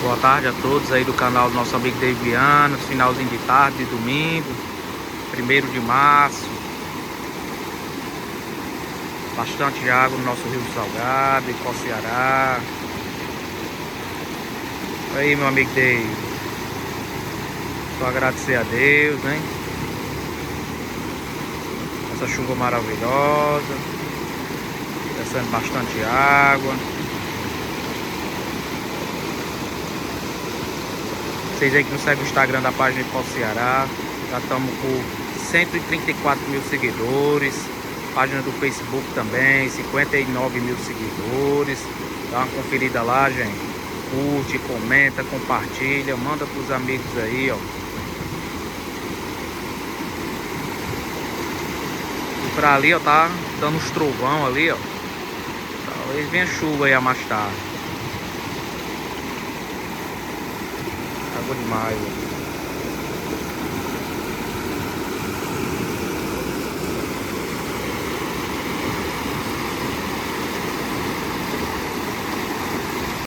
Boa tarde a todos aí do canal do nosso amigo David Viana, finalzinho de tarde, de domingo, 1º de março. Bastante água no nosso Rio Salgado, Ipó Ceará. Aí, meu amigo David, só agradecer a Deus, né? Essa chuva maravilhosa, descendo bastante água. Vocês aí que não seguem o Instagram da página Ipó Ceará, já estamos com 134 mil seguidores. Página do Facebook também, 59 mil seguidores. Dá uma conferida lá, gente. Curte, comenta, compartilha, manda pros amigos aí, ó. E pra ali, ó, tá dando uns trovão ali, ó. Talvez venha chuva aí a mais tarde. Água demais, ó.